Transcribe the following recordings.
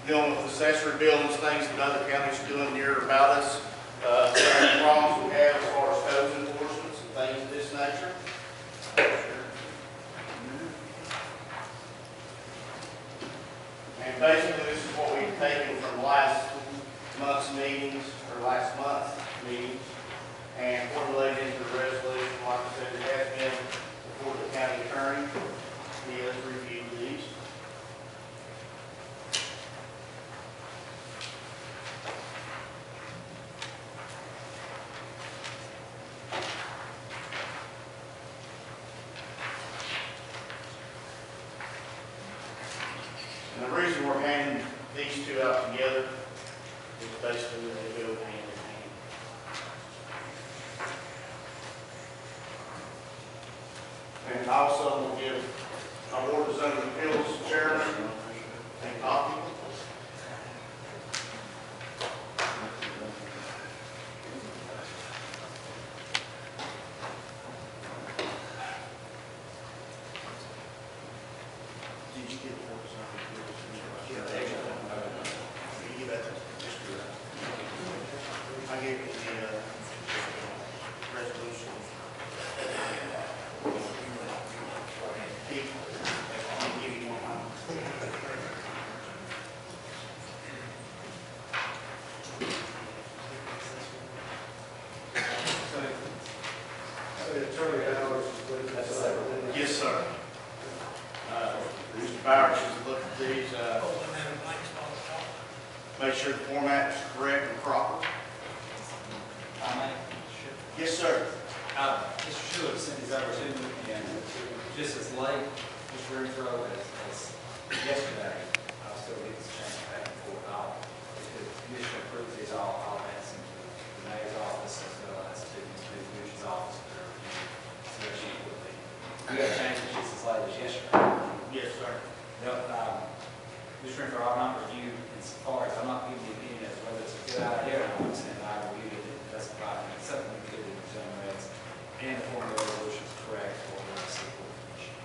dealing with accessory buildings, things that other counties are doing near or about us, certain problems we have as far as codes enforcements and things of this nature. And basically, this is what we've taken from last month's meetings, or last month's meetings, and formulated into the resolution. Like I said, it has been before the county attorney. He has reviewed these. And the reason we're handing these two out together is basically that they go hand in hand. And also we'll give our Board of Zoning Appeals chairman a copy. Did you get the Board of Zoning Appeals? I gave you the resolution. I'll give you more time. Yes, sir. Mr. Bowers has looked at these. Make sure the format is correct and proper. Yes, sir. Mr. Schuler sent these over to me, and just as late, Mr. Renfro, as yesterday, I'll still get this change back and forth. If the commission approves these, I'll ask them to the mayor's office as well as to the commission's office for their review. So that she will be. We got changes just as late as yesterday. Yes, sir. No, Mr. Renfro, I've not reviewed as far as, I'm not giving you opinion as whether it's a good idea or not, and I reviewed it, that's fine, it's something we did in the zone regs, and the form of the resolution is correct for the city court commission.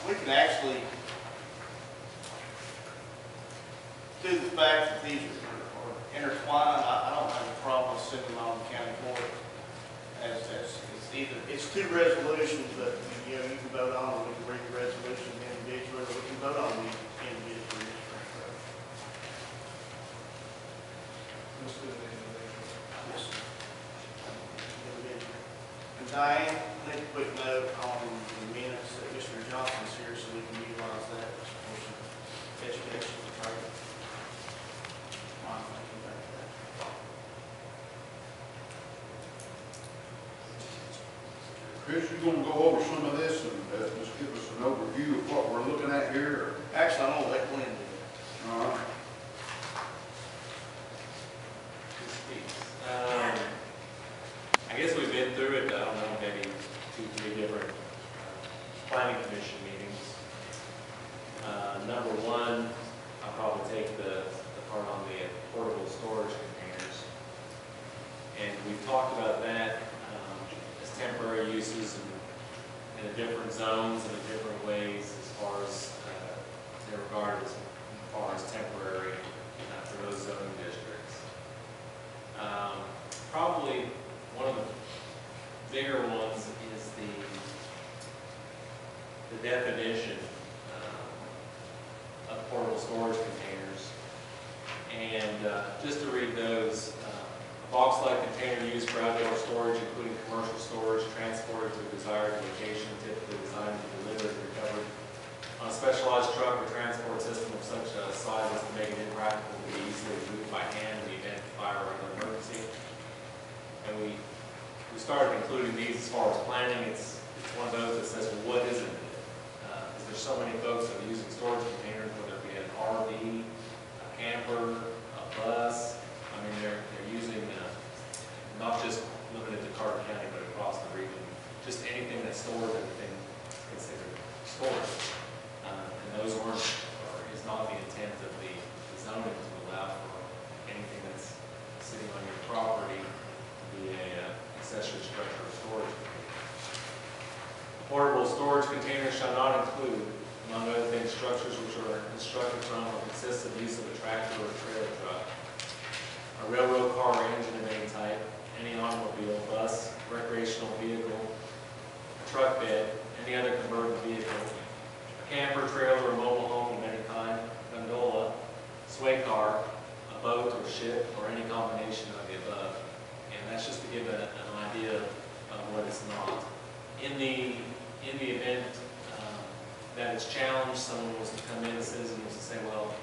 We can actually do the fact that these are intertwined. I don't have a problem with sending them on the county court as it's two resolutions, but you know, you can vote on them. We can read the resolution individually, or we can vote on them individually. Yes, sir. And Diane, make a quick note on the minutes that Mr. Johnson's here so we can utilize that as a portion of education and training. I'm thinking about that. Chris, you gonna go over some of this and just give us an overview of what we're looking at here? Actually, I'm gonna let Glenn do that. All right. I guess we've been through it, I don't know, maybe 2-3 different planning commission meetings. Number one, I'll probably take the part on the portable storage containers. And we've talked about that as temporary uses in the different zones and in different ways as far as they're regarded as far as temporary for those zoning districts. Probably one of the bigger ones is the definition of portable storage containers. And just to read those, a box-like container used for outdoor storage, including commercial storage, transported to a desired location, typically designed to deliver and recover on a specialized truck or transport system of such a size as to make it impractical to be easily moved by hand in the event of fire or an emergency. And we started including these as far as planning. It's one of those that says, well, what is it? Because there's so many folks that are using storage containers, whether it be an RV, a camper, a bus. I mean, they're using not just limited to Carter County, but across the region, just anything that stores everything considered storage. And those weren't, or is not the intent of the zoning to allow for anything that's sitting on your property to be a accessory structure or storage. Portable storage containers shall not include, among other things, structures which are constructed from or consist of use of a tractor or trailer truck, a railroad car or engine of any type, any automobile, bus, recreational vehicle, a truck bed, any other converted vehicle, a camper, trailer, or mobile home of any kind, gondola, sway car, a boat or ship, or any combination of the above. And that's just to give an idea of what it's not. In the event that it's challenged, someone was to come in, a citizen was to say, well,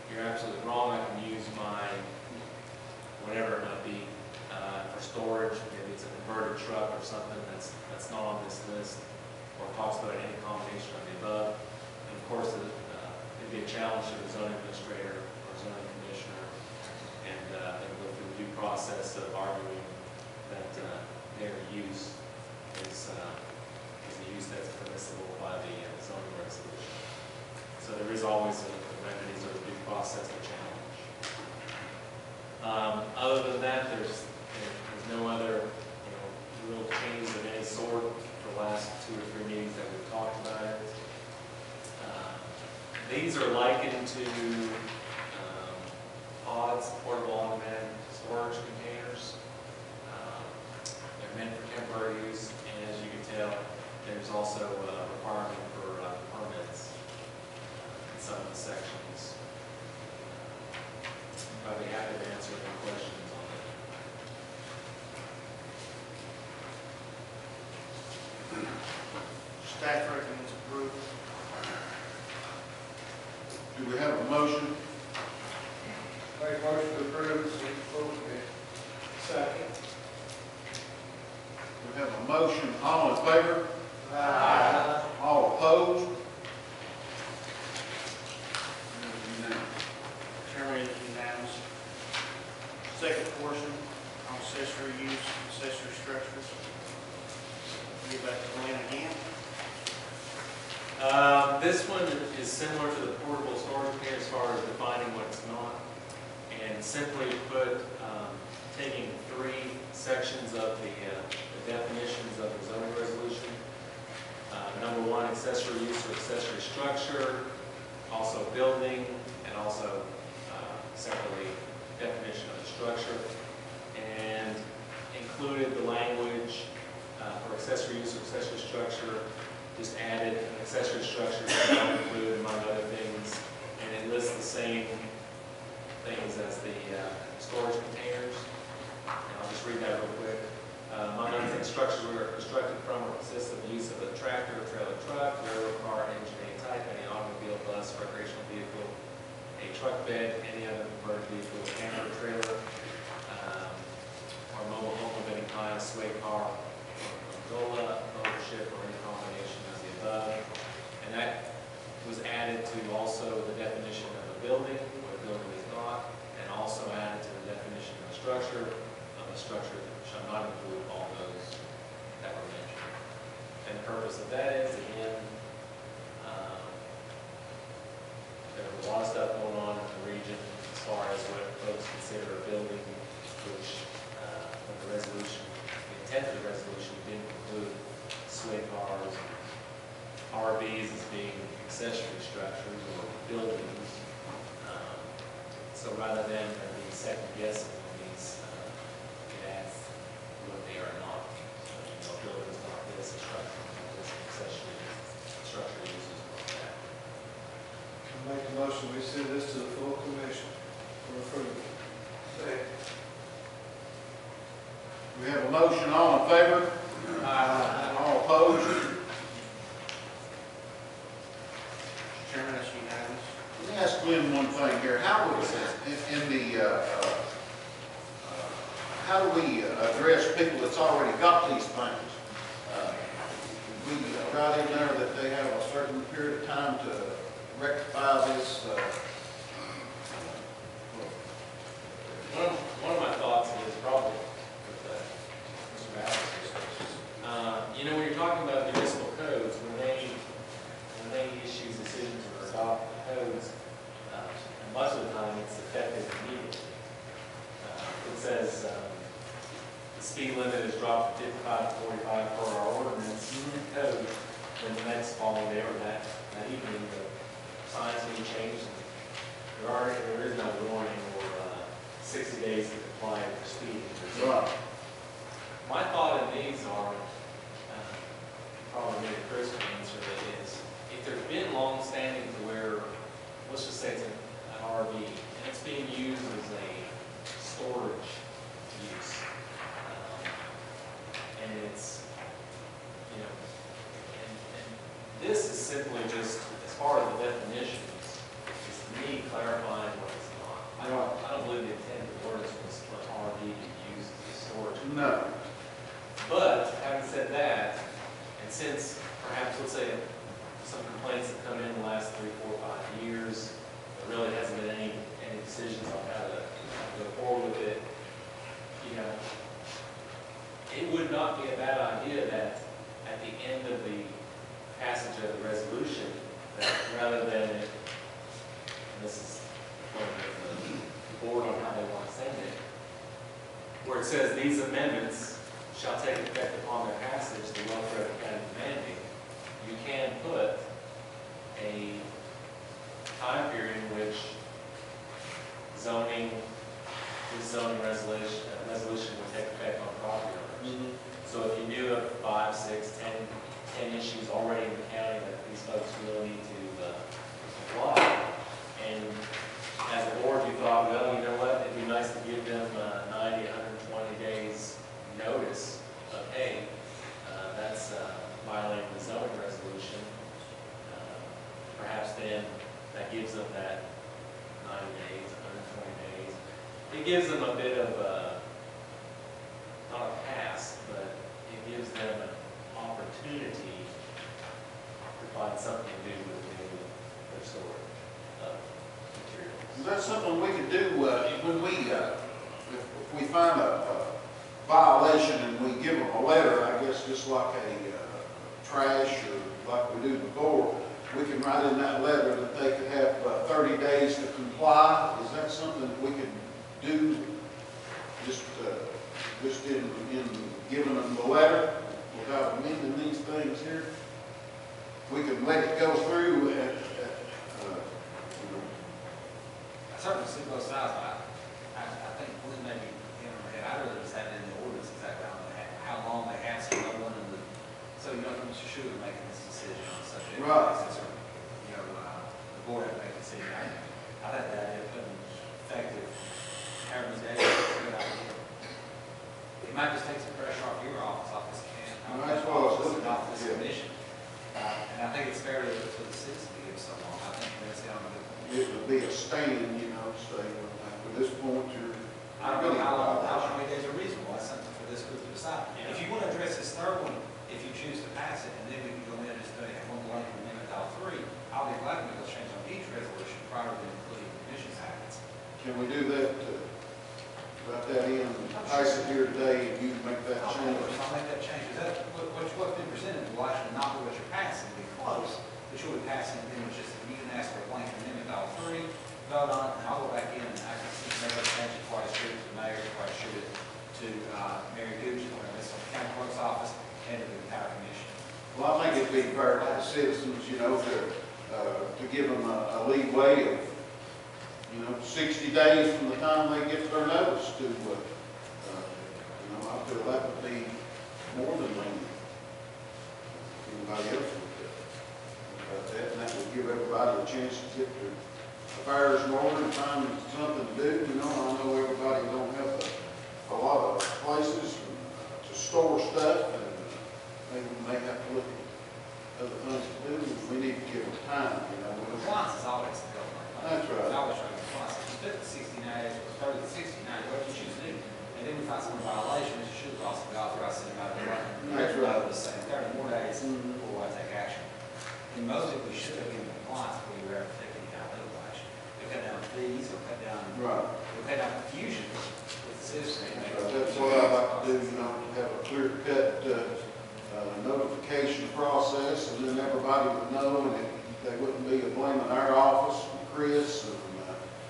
you're absolutely wrong, I can use my, whatever it might be, for storage, maybe it's a converted truck or something that's not on this list, or talks about any combination of the above. And of course, it'd be a challenge to the zoning administrator or zoning commissioner, and they would go through the due process of arguing that their use is a use that's permissible by the zoning resolution. So there is always a remedies or a due process to challenge. Other than that, there's no other real changes of any sort for the last 2 or 3 meetings that we've talked about it. These are likened to pods, portable on-demand storage containers. They're meant for temporary use, and as you can tell, there's also a requirement for permits in some of the sections. I'd be happy to answer any questions on it. Staff recommends approval. Do we have a motion? Make motion to approve, six full committee. Second. We have a motion. All in favor? Aye. All opposed? Unanimous. Chairman, it is unanimous. Second portion, on accessory use, accessory structures. Get back to Glenn again. This one is similar to the portable storage container as far as defining what it's not, and simply put, taking 3 sections of the definitions of the zoning resolution. Number 1, accessory use or accessory structure, also building, and also separately definition of the structure, and included the language for accessory use or accessory structure. Just added an accessory structure to not include, among other things, and it lists the same things as the storage containers. And I'll just read that real quick. Among other things, structures were constructed from or consist of the use of a tractor or trailer truck, railroad car, engine, any type, any automobile, bus, recreational vehicle, a truck bed, any other converted vehicle, camper, trailer, or mobile home of any kind, sway car, gondola, motor ship, or any combination of the above. And that was added to also the definition of a building, what a building is not, and also added to the definition of a structure that shall not include all those that were mentioned. And the purpose of that is, again, there was a lot of stuff going on in the region as far as what folks consider a building, which when the resolution, the intent of the resolution didn't include sway cars, RVs as being accessory structures or buildings. So rather than being second guessing on these, it adds what they are not. So, buildings like this, a structure like this, accessory structure uses like that. Make a motion, we send this to the full commission for approval. Second. We have a motion. All in favor? Aye. All opposed? Chairman, that's unanimous. Let me ask Glenn one thing here. How would, how do we address people that's already got these things? We write in there that they have a certain period of time to rectify this. One of my thoughts is probably with Mr. Ballard. you're talking about municipal codes, when they issue decisions or adopt codes, and much of the time it's effective immediately. It says the speed limit is dropped from 55 to 45 per our ordinance code. Then the next following day or that evening, the signs being changed. There is no warning or 60 days to comply with speed. Right. My thought in these are, probably maybe Chris can answer it, is if there's been long-standing to where, let's just say it's an RV, and it's being used as a storage use, and it's, you know, and this is simply just, as far as the definitions, is me clarifying what it's not. I don't believe the intent of the ordinance was for an RV to be used as a storage. No. But, having said that, and since perhaps, let's say, some complaints have come in the last 3, 4, 5 years, there really hasn't been any decisions on how to go forward with it, you know, it would not be a bad idea that at the end of the passage of the resolution, that rather than, and this is from the board on how they want to send it, where it says these amendments shall take effect upon their passage, the welfare of the county demanding, you can put a time period in which this zoning resolution will take effect on property owners. So if you knew of 5, 6, 10 issues already in the county that these folks really need to apply, and as a board you thought, well, you know what, it'd be nice to give them 90, 120 days notice of, hey, that's violating the zoning resolution, perhaps then that gives them that 90 days, 120 days. It gives them a bit of not a pass, but it gives them an opportunity to find something to do with their storage of materials. That's something we could do when if we find a violation and we give them a letter, I guess just like a trash or like we do before, we can write in that letter that they could have 30 days to comply. Is that something that we could do just in giving them the letter without amending these things here? We can let it go through and, I certainly see both sides, but I think we maybe, I'd rather just have it in the ordinance exactly how long they have to go on, so you know, Mr. Schuler making this decision on the subject. Right. You know, the board has to make a decision. I think that idea of putting effective however many days is a good idea. It might just take some pressure off your office, Ken. That's what I was looking at. Off this commission. And I think it's fair to the citizens to give so long. I think that's the only good. it would be a stand, you know, say, at this point, you're. I don't know how many days are reasonable. That's something for this group to decide. If you want to address this third one, if you choose to pass it, and then we can go in and just have one blanket amendment to all 3, I'll be glad to make those changes on each resolution prior to including commission packets. Can we do that, write that in, pass it here today, and you make that change? I'll make that change. What's been presented will actually not be what you're passing, it'll be close, but you'll be passing, then it's just, you can ask for a blanket amendment to all 3, vote on it, and I'll go back in and I can see the mayor change it before I shoot it to the mayor, before I shoot it to Mary Gooch, or the county clerk's office, and to the entire commission. Well, I think it'd be fair to the citizens, you know, to give them a leeway of, 60 days from the time they get their notice to, I feel that would be more than lenient. Anybody else would do about that, and that would give everybody a chance to get their affairs in order and find something to do. I know everybody don't have a lot of places to store stuff, and maybe we may have to look at other things to do. We need to give them time, Compliance is always the goal. That's right. It's always trying to compliance. If you put the 69 days, or 30 to 69, what you choose to do, and then we find some violation, it should also be authorized to send them out of the way. That's right. The same 30 more days before I take action. And most people should have been in compliance before you ever take any kind of legal action. They cut down fees, or cut down, Right. They cut down confusion with the citizen. That's what I like to do, to have a clear-cut notification everybody would know, and they wouldn't be blaming our office, and Chris,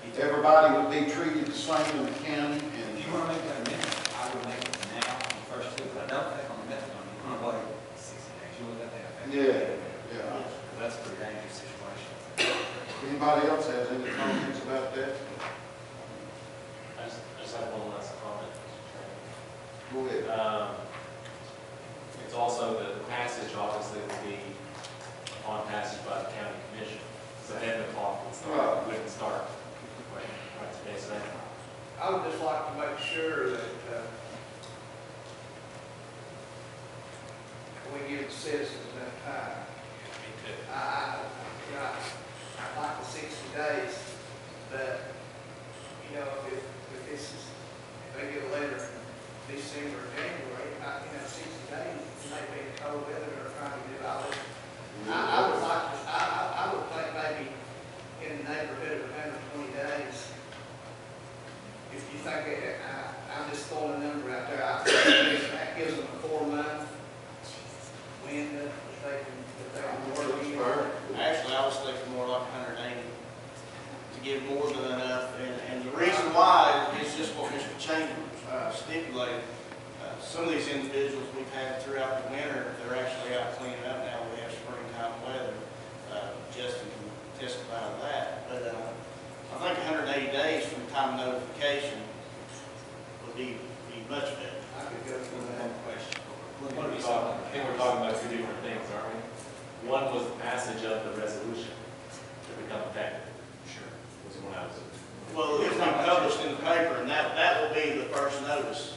and everybody would be treated the same in the county, If and you want to make that amendment, I would make it now, on the first two, but I don't think on the method, you want to wait 60 days, you want that to happen. yeah. That's a pretty dangerous situation. Anybody else has any comments about that? I just have one last comment, Mr. Go ahead. Chairman. It's also the passage, obviously, will be on passage by the county commission. So then the clock would start, wouldn't start right today, so that. I would just like to make sure that we give the citizens enough time. Me too. I'd like the 60 days, but, you know, if this is, if they get a letter in December or January, 60 days, it may be cold weather or trying to do all this. I would like to, I would think maybe in the neighborhood of 120 days. If you think it, I'm just throwing a number out there, I think that gives them a 4-month window that they can work in. Actually, I was thinking more like 180 to give more than enough. And the reason why is just what Mr. Chambers stipulated. Some of these individuals we've had throughout the winter, they're actually out cleaning up now. We have springtime weather. Justin can testify to that. But I think 180 days from the time of notification would be much better. I could go through that. Question. What are we talking? I think we're talking about two different things, aren't we? One was the passage of the resolution to become effective. Sure. Was when I was. Well, it's not published in the paper, and that will be the first notice.